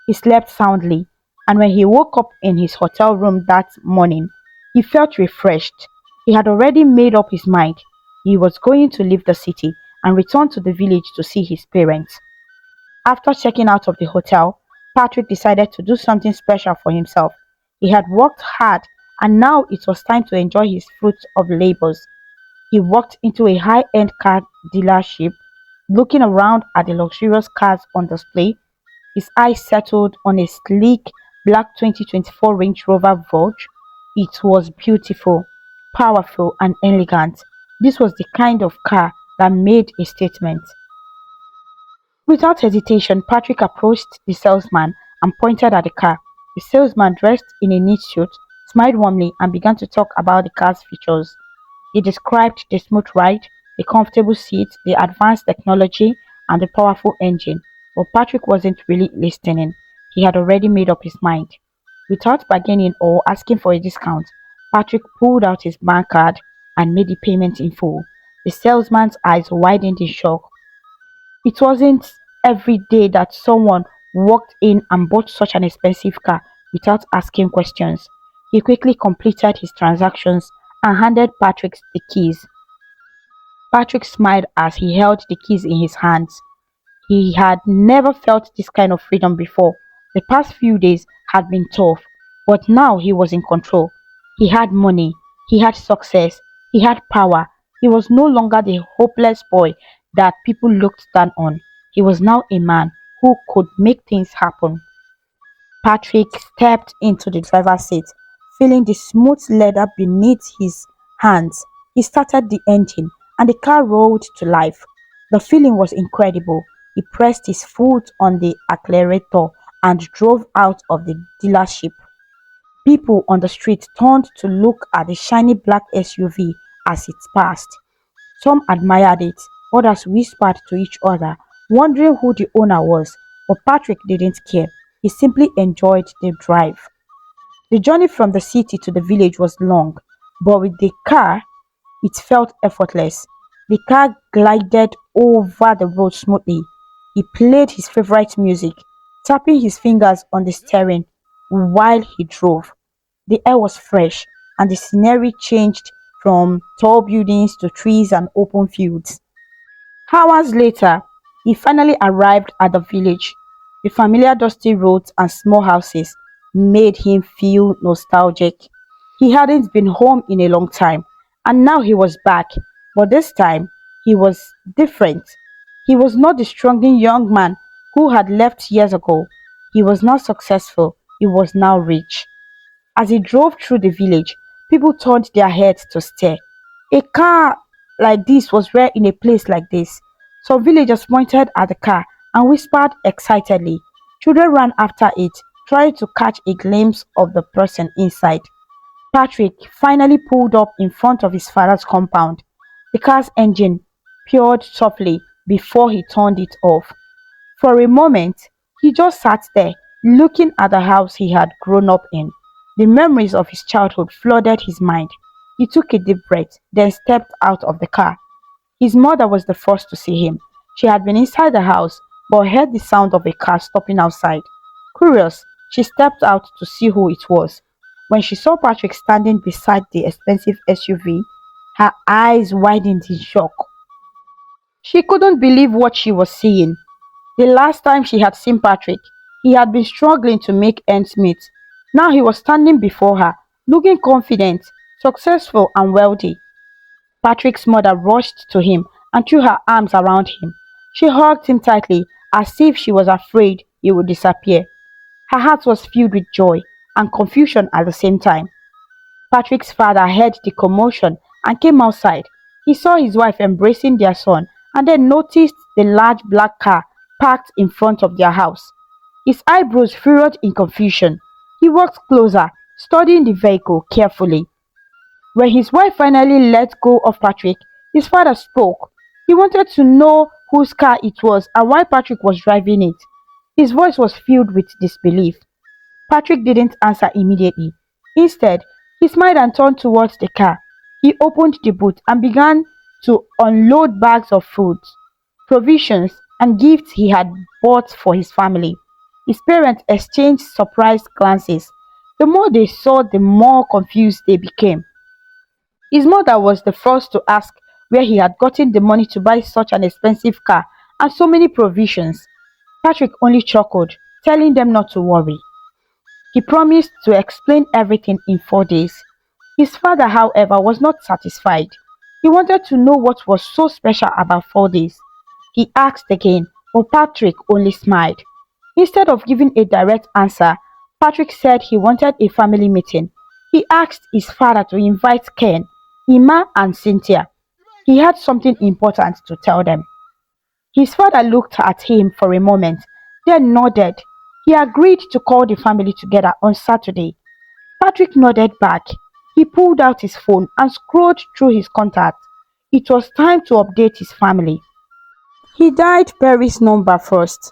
He slept soundly, and when he woke up in his hotel room that morning, he felt refreshed. He had already made up his mind. He was going to leave the city and return to the village to see his parents. After checking out of the hotel, Patrick decided to do something special for himself. He had worked hard and now it was time to enjoy his fruits of labors. He walked into a high-end car dealership, looking around at the luxurious cars on display. His eyes settled on a sleek black 2024 Range Rover Vogue. It was beautiful, powerful, and elegant. This was the kind of car that made a statement. Without hesitation, Patrick approached the salesman and pointed at the car. The salesman, dressed in a neat suit, smiled warmly and began to talk about the car's features. He described the smooth ride, the comfortable seat, the advanced technology, and the powerful engine. But Patrick wasn't really listening. He had already made up his mind. Without bargaining or asking for a discount, Patrick pulled out his bank card and made the payment in full. The salesman's eyes widened in shock. It wasn't every day that someone walked in and bought such an expensive car without asking questions. He quickly completed his transactions and handed Patrick the keys. Patrick smiled as he held the keys in his hands. He had never felt this kind of freedom before. The past few days had been tough, but now he was in control. He had money, he had success, he had power. He was no longer the hopeless boy that people looked down on. He was now a man who could make things happen. Patrick stepped into the driver's seat, feeling the smooth leather beneath his hands. He started the engine, and the car roared to life. The feeling was incredible. He pressed his foot on the accelerator and drove out of the dealership. People on the street turned to look at the shiny black SUV as it passed. Some admired it, others whispered to each other, wondering who the owner was, but Patrick didn't care. He simply enjoyed the drive. The journey from the city to the village was long, but with the car, it felt effortless. The car glided over the road smoothly. He played his favorite music, tapping his fingers on the steering while he drove. The air was fresh, and the scenery changed from tall buildings to trees and open fields. Hours later, he finally arrived at the village. The familiar dusty roads and small houses made him feel nostalgic. He hadn't been home in a long time, and now he was back. But this time, he was different. He was not the struggling young man who had left years ago. He was now successful. He was now rich. As he drove through the village, people turned their heads to stare. A car like this was rare in a place like this. Some villagers pointed at the car and whispered excitedly. Children ran after it, trying to catch a glimpse of the person inside. Patrick finally pulled up in front of his father's compound. The car's engine purred softly before he turned it off. For a moment, he just sat there, looking at the house he had grown up in. The memories of his childhood flooded his mind. He took a deep breath, then stepped out of the car. His mother was the first to see him. She had been inside the house, but heard the sound of a car stopping outside. Curious, she stepped out to see who it was. When she saw Patrick standing beside the expensive SUV, her eyes widened in shock. She couldn't believe what she was seeing. The last time she had seen Patrick, he had been struggling to make ends meet. Now he was standing before her, looking confident, successful, and wealthy. Patrick's mother rushed to him and threw her arms around him. She hugged him tightly as if she was afraid he would disappear. Her heart was filled with joy and confusion at the same time. Patrick's father heard the commotion and came outside. He saw his wife embracing their son and then noticed the large black car parked in front of their house. His eyebrows furrowed in confusion. He walked closer, studying the vehicle carefully. When his wife finally let go of Patrick, his father spoke. He wanted to know whose car it was and why Patrick was driving it. His voice was filled with disbelief. Patrick didn't answer immediately. Instead, he smiled and turned towards the car. He opened the boot and began to unload bags of food, provisions, and gifts he had bought for his family. His parents exchanged surprised glances. The more they saw, the more confused they became. His mother was the first to ask where he had gotten the money to buy such an expensive car and so many provisions. Patrick only chuckled, telling them not to worry. He promised to explain everything in 4 days. His father, however, was not satisfied. He wanted to know what was so special about 4 days. He asked again, but Patrick only smiled. Instead of giving a direct answer, Patrick said he wanted a family meeting. He asked his father to invite Ken, Ima, and Cynthia. He had something important to tell them. His father looked at him for a moment, then nodded. He agreed to call the family together on Saturday. Patrick nodded back. He pulled out his phone and scrolled through his contacts. It was time to update his family. He dialed Perry's number first.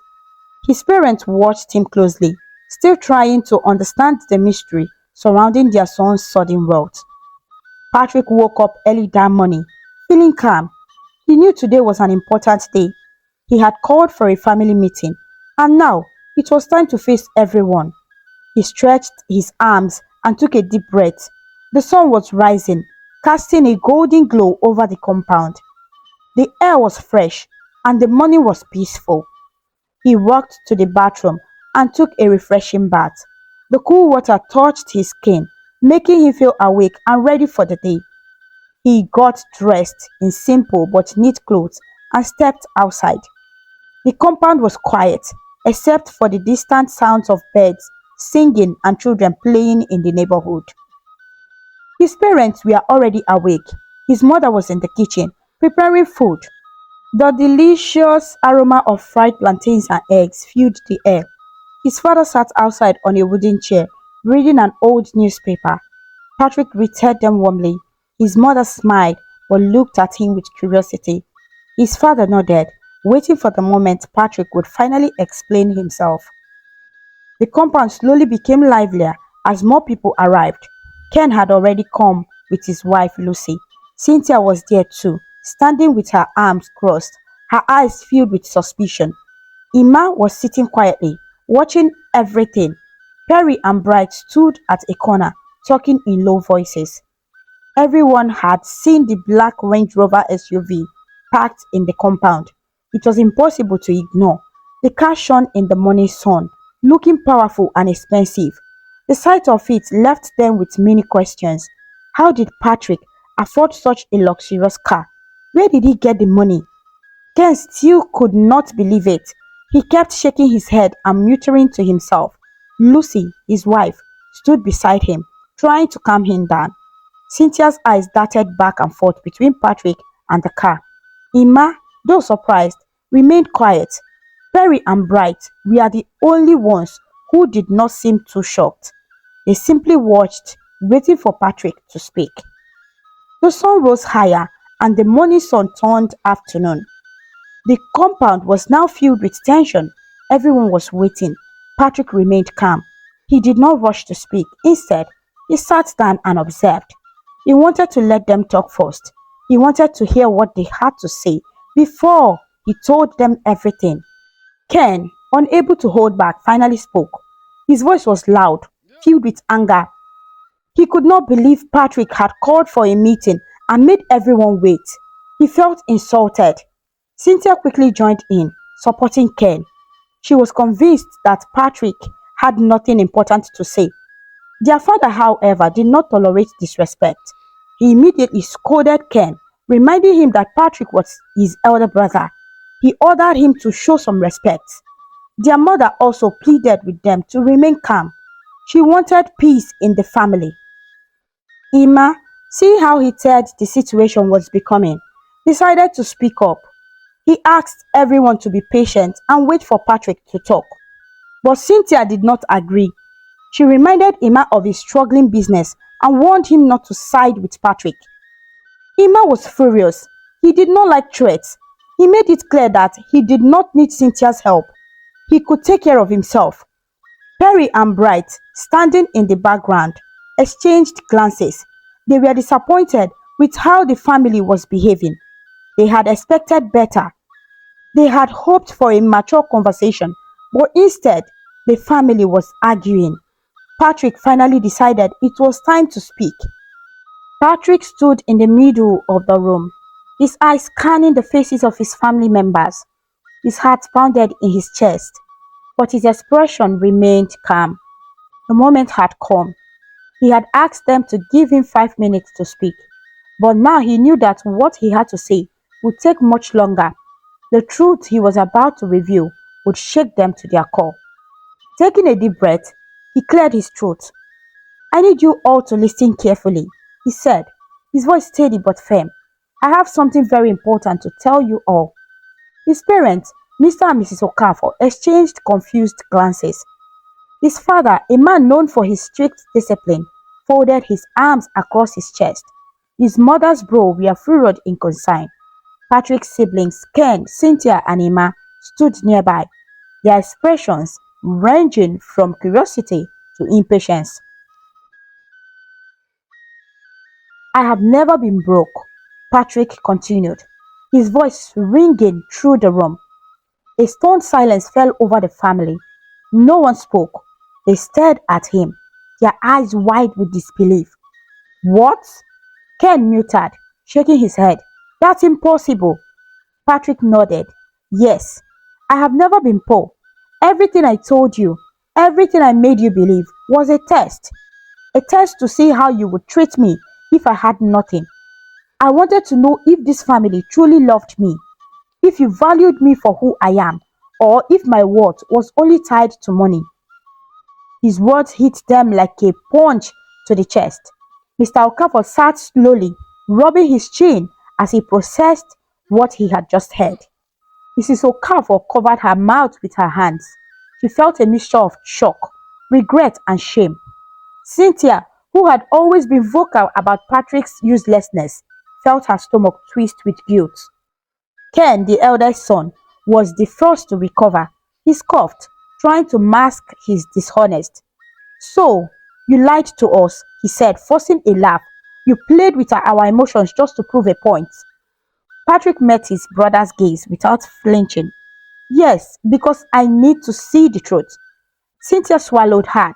His parents watched him closely, still trying to understand the mystery surrounding their son's sudden wealth. Patrick woke up early that morning, feeling calm. He knew today was an important day. He had called for a family meeting, and now it was time to face everyone. He stretched his arms and took a deep breath. The sun was rising, casting a golden glow over the compound. The air was fresh and the morning was peaceful. He walked to the bathroom and took a refreshing bath. The cool water touched his skin, making him feel awake and ready for the day. He got dressed in simple but neat clothes and stepped outside. The compound was quiet, except for the distant sounds of birds singing and children playing in the neighborhood. His parents were already awake. His mother was in the kitchen, preparing food. The delicious aroma of fried plantains and eggs filled the air. His father sat outside on a wooden chair, reading an old newspaper. Patrick greeted them warmly. His mother smiled but looked at him with curiosity. His father nodded, waiting for the moment Patrick would finally explain himself. The compound slowly became livelier as more people arrived. Ken had already come with his wife Lucy. Cynthia was there too, standing with her arms crossed, her eyes filled with suspicion. Emma was sitting quietly, watching everything. Perry and Bright stood at a corner, talking in low voices. Everyone had seen the black Range Rover SUV parked in the compound. It was impossible to ignore. The car shone in the morning sun, looking powerful and expensive. The sight of it left them with many questions. How did Patrick afford such a luxurious car? Where did he get the money? Ken still could not believe it. He kept shaking his head and muttering to himself. Lucy, his wife, stood beside him, trying to calm him down. Cynthia's eyes darted back and forth between Patrick and the car. Emma, though surprised, remained quiet. Perry and Bright were the only ones who did not seem too shocked. They simply watched, waiting for Patrick to speak. The sun rose higher and the morning sun turned afternoon. The compound was now filled with tension. Everyone was waiting. Patrick remained calm. He did not rush to speak. Instead, he sat down and observed. He wanted to let them talk first. He wanted to hear what they had to say before he told them everything. Ken, unable to hold back, finally spoke. His voice was loud, filled with anger. He could not believe Patrick had called for a meeting and made everyone wait. He felt insulted. Cynthia quickly joined in, supporting Ken. She was convinced that Patrick had nothing important to say. Their father, however, did not tolerate disrespect. He immediately scolded Ken, reminding him that Patrick was his elder brother. He ordered him to show some respect. Their mother also pleaded with them to remain calm. She wanted peace in the family. Emma, seeing how heated the situation was becoming, decided to speak up. He asked everyone to be patient and wait for Patrick to talk. But Cynthia did not agree. She reminded Emma of his struggling business and warned him not to side with Patrick. Emma was furious. He did not like threats. He made it clear that he did not need Cynthia's help. He could take care of himself. Perry and Bright, standing in the background, exchanged glances. They were disappointed with how the family was behaving. They had expected better. They had hoped for a mature conversation, but instead, the family was arguing. Patrick finally decided it was time to speak. Patrick stood in the middle of the room, his eyes scanning the faces of his family members. His heart pounded in his chest, but his expression remained calm. The moment had come. He had asked them to give him 5 minutes to speak, but now he knew that what he had to say would take much longer. The truth he was about to reveal would shake them to their core. Taking a deep breath, he cleared his throat. I need you all to listen carefully, he said, his voice steady but firm. I have something very important to tell you all. His parents, Mr. and Mrs. Okafor, exchanged confused glances. His father, a man known for his strict discipline, folded his arms across his chest. His mother's brow were furrowed in concern. Patrick's siblings, Ken, Cynthia, and Emma, stood nearby, their expressions ranging from curiosity to impatience. I have never been broke, Patrick continued, his voice ringing through the room. A stunned silence fell over the family. No one spoke. They stared at him. their eyes wide with disbelief. What? Ken muttered, shaking his head. That's impossible. Patrick nodded. Yes, I have never been poor. Everything I told you, everything I made you believe was a test. A test to see how you would treat me if I had nothing. I wanted to know if this family truly loved me, if you valued me for who I am, or if my worth was only tied to money. His words hit them like a punch to the chest. Mr. Okafor sat slowly, rubbing his chin as he processed what he had just heard. Mrs. Okafor covered her mouth with her hands. She felt a mixture of shock, regret, and shame. Cynthia, who had always been vocal about Patrick's uselessness, felt her stomach twist with guilt. Ken, the eldest son, was the first to recover. He scoffed, trying to mask his dishonesty. So, you lied to us, he said, forcing a laugh. You played with our emotions just to prove a point. Patrick met his brother's gaze without flinching. Yes, because I need to see the truth. Cynthia swallowed hard.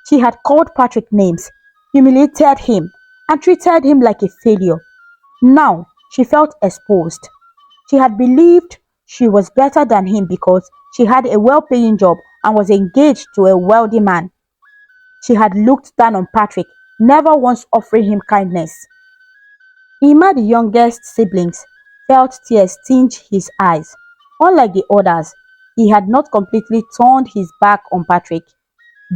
She had called Patrick names, humiliated him, and treated him like a failure. Now she felt exposed. She had believed she was better than him because she had a well paying job and was engaged to a wealthy man. She had looked down on Patrick, never once offering him kindness. Emma, the youngest siblings, felt tears tinge his eyes. Unlike the others, he had not completely turned his back on Patrick,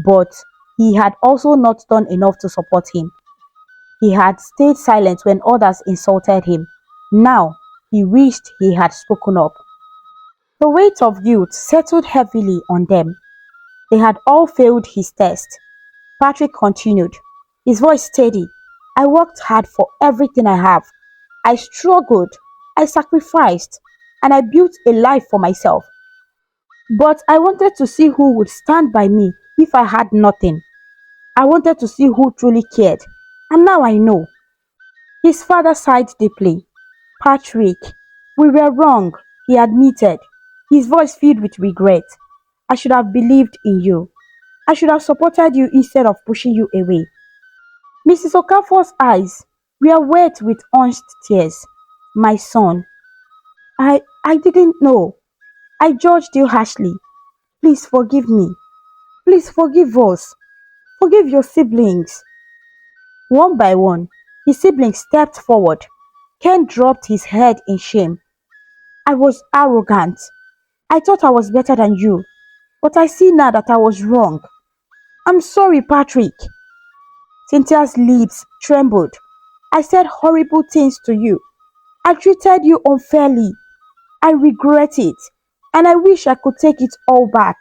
but he had also not done enough to support him. He had stayed silent when others insulted him. Now he wished he had spoken up. The weight of guilt settled heavily on them. They had all failed his test. Patrick continued, his voice steady. I worked hard for everything I have. I struggled, I sacrificed, and I built a life for myself. But I wanted to see who would stand by me if I had nothing. I wanted to see who truly cared. And now I know. His father sighed deeply. Patrick, we were wrong, he admitted, his voice filled with regret. I should have believed in you. I should have supported you instead of pushing you away. Mrs. Okafor's eyes were wet with honest tears. My son, I didn't know. I judged you harshly. Please forgive me. Please forgive us. Forgive your siblings. One by one, his siblings stepped forward. Ken dropped his head in shame. I was arrogant. I thought I was better than you. But I see now that I was wrong. I'm sorry, Patrick. Cynthia's lips trembled. I said horrible things to you. I treated you unfairly. I regret it. And I wish I could take it all back.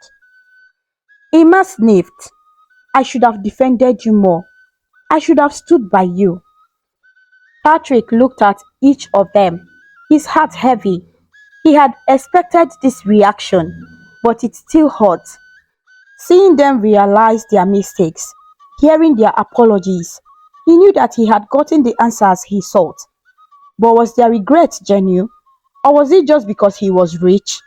Emma sniffed. I should have defended you more. I should have stood by you. Patrick looked at each of them, his heart heavy. He had expected this reaction, but it still hurt. Seeing them realize their mistakes, hearing their apologies, he knew that he had gotten the answers he sought. But was their regret genuine? Or was it just because he was rich?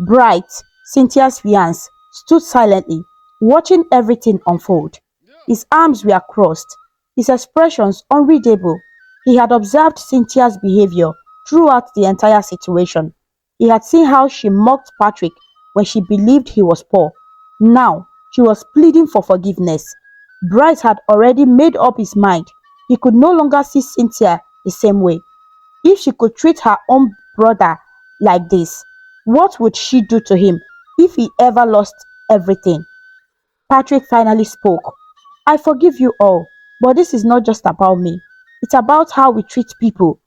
Bright, Cynthia's fiance, stood silently, watching everything unfold. His arms were crossed, his expressions unreadable. He had observed Cynthia's behavior throughout the entire situation. He had seen how she mocked Patrick when she believed he was poor. Now she was pleading for forgiveness. Bright had already made up his mind. He could no longer see Cynthia the same way. If she could treat her own brother like this, what would she do to him if he ever lost everything? Patrick finally spoke. I forgive you all, but this is not just about me. It's about how we treat people.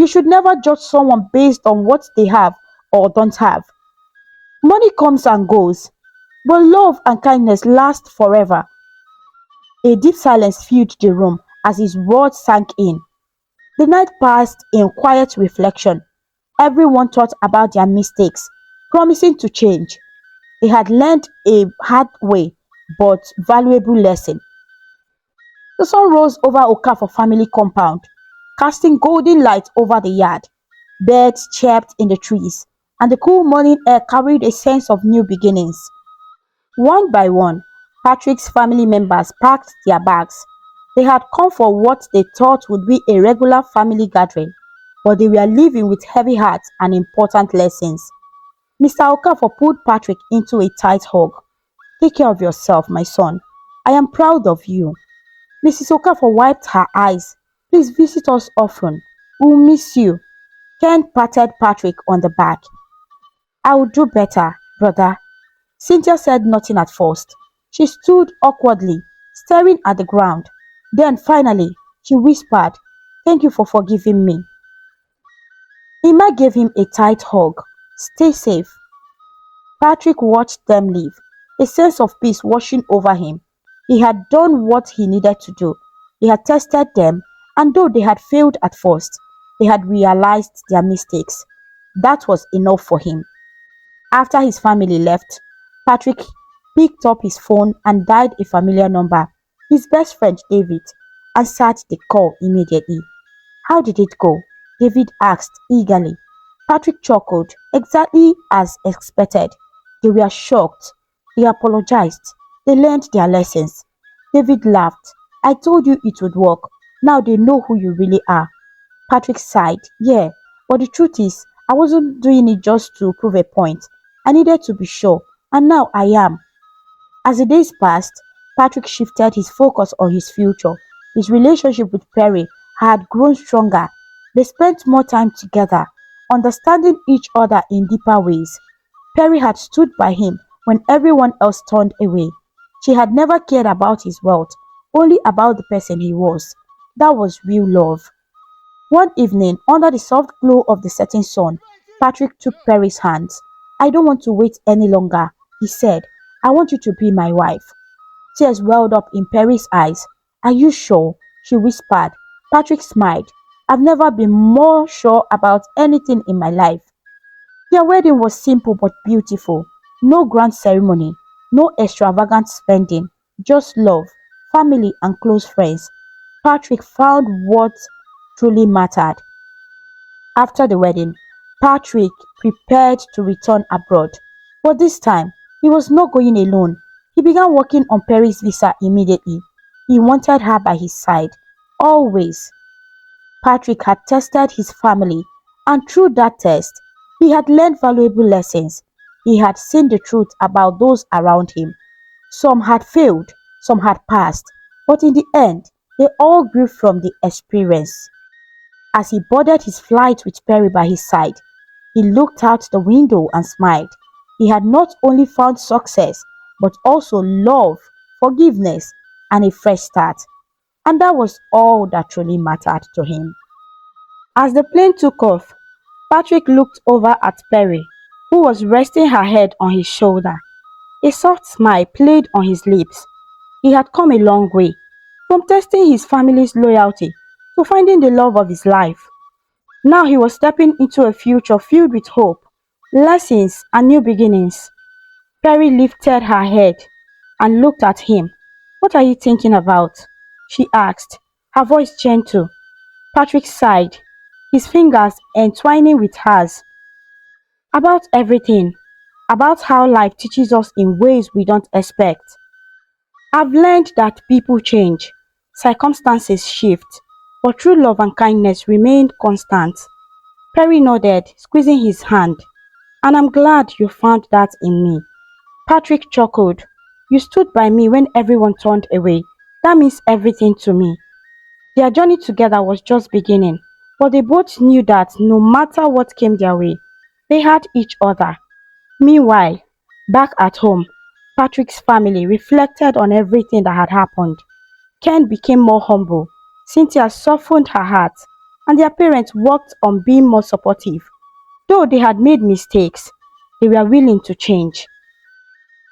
You should never judge someone based on what they have or don't have. Money comes and goes, but love and kindness last forever. A deep silence filled the room as his words sank in. The night passed in quiet reflection. Everyone thought about their mistakes, promising to change. They had learned a hard way, but valuable lesson. The sun rose over Okafor family compound, casting golden light over the yard. Birds chirped in the trees, and the cool morning air carried a sense of new beginnings. One by one, Patrick's family members packed their bags. They had come for what they thought would be a regular family gathering, but they were leaving with heavy hearts and important lessons. Mr. Okafor pulled Patrick into a tight hug. Take care of yourself, my son. I am proud of you. Mrs. Okafor wiped her eyes. Please visit us often. We'll miss you. Ken patted Patrick on the back. I will do better, brother. Cynthia said nothing at first. She stood awkwardly, staring at the ground. Then finally, she whispered, Thank you for forgiving me. Emma gave him a tight hug. Stay safe. Patrick watched them leave, a sense of peace washing over him. He had done what he needed to do. He had tested them, and though they had failed at first, they had realized their mistakes. That was enough for him. After his family left, Patrick picked up his phone and dialed a familiar number. His best friend David answered the call immediately. How did it go? David asked eagerly. Patrick chuckled, exactly as expected. They were shocked. They apologized. They learned their lessons. David laughed. I told you it would work. Now they know who you really are. Patrick sighed. Yeah, but the truth is, I wasn't doing it just to prove a point. I needed to be sure, and now I am. As the days passed, Patrick shifted his focus on his future. His relationship with Perry had grown stronger. They spent more time together, understanding each other in deeper ways. Perry had stood by him when everyone else turned away. She had never cared about his wealth, only about the person he was. That was real love. One evening, under the soft glow of the setting sun, Patrick took Perry's hands. I don't want to wait any longer, he said. I want you to be my wife. Tears welled up in Perry's eyes. Are you sure? She whispered. Patrick smiled. I've never been more sure about anything in my life. Their wedding was simple but beautiful. No grand ceremony, no extravagant spending, just love, family, and close friends. Patrick found what truly mattered. After the wedding, Patrick prepared to return abroad. But this time, he was not going alone. He began working on Perry's visa immediately. He wanted her by his side, always. Patrick had tested his family, and through that test, he had learned valuable lessons. He had seen the truth about those around him. Some had failed, some had passed, but in the end, they all grew from the experience. As he boarded his flight with Perry by his side, he looked out the window and smiled. He had not only found success, but also love, forgiveness, and a fresh start. And that was all that truly mattered to him. As the plane took off, Patrick looked over at Perry, who was resting her head on his shoulder. A soft smile played on his lips. He had come a long way, from testing his family's loyalty to finding the love of his life. Now he was stepping into a future filled with hope, lessons, and new beginnings. Perry lifted her head and looked at him. What are you thinking about? She asked, her voice gentle. Patrick sighed, his fingers entwining with hers. About everything, about how life teaches us in ways we don't expect. I've learned that people change, circumstances shift, but true love and kindness remain constant. Perry nodded, squeezing his hand. And I'm glad you found that in me. Patrick chuckled. You stood by me when everyone turned away. That means everything to me. Their journey together was just beginning, but they both knew that no matter what came their way, they had each other. Meanwhile, back at home, Patrick's family reflected on everything that had happened. Ken became more humble, Cynthia softened her heart, and their parents worked on being more supportive. Though they had made mistakes, they were willing to change.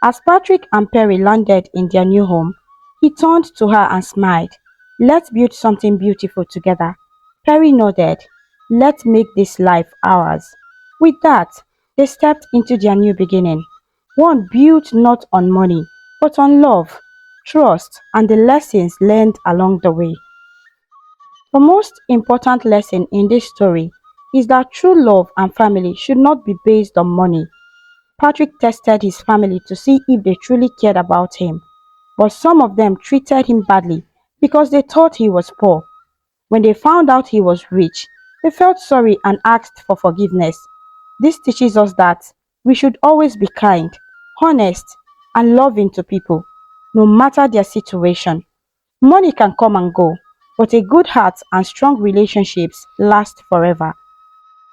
As Patrick and Perry landed in their new home, he turned to her and smiled. Let's build something beautiful together. Perry nodded. Let's make this life ours. With that, they stepped into their new beginning. One built not on money, but on love, trust, and the lessons learned along the way. The most important lesson in this story is that true love and family should not be based on money. Patrick tested his family to see if they truly cared about him. but some of them treated him badly because they thought he was poor. When they found out he was rich, they felt sorry and asked for forgiveness. This teaches us that we should always be kind, honest, and loving to people, no matter their situation. Money can come and go, but a good heart and strong relationships last forever.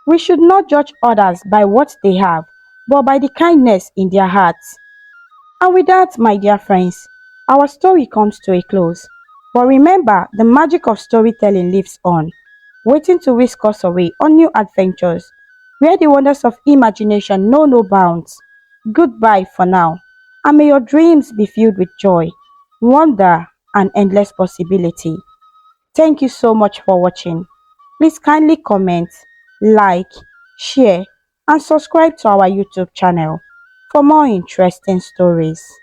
We should not judge others by what they have, but by the kindness in their hearts. And with that, my dear friends, our story comes to a close. But remember, the magic of storytelling lives on, waiting to whisk us away on new adventures, where the wonders of imagination know no bounds. Goodbye for now, and may your dreams be filled with joy, wonder, and endless possibility. Thank you so much for watching. Please kindly comment, like, share, and subscribe to our YouTube channel for more interesting stories.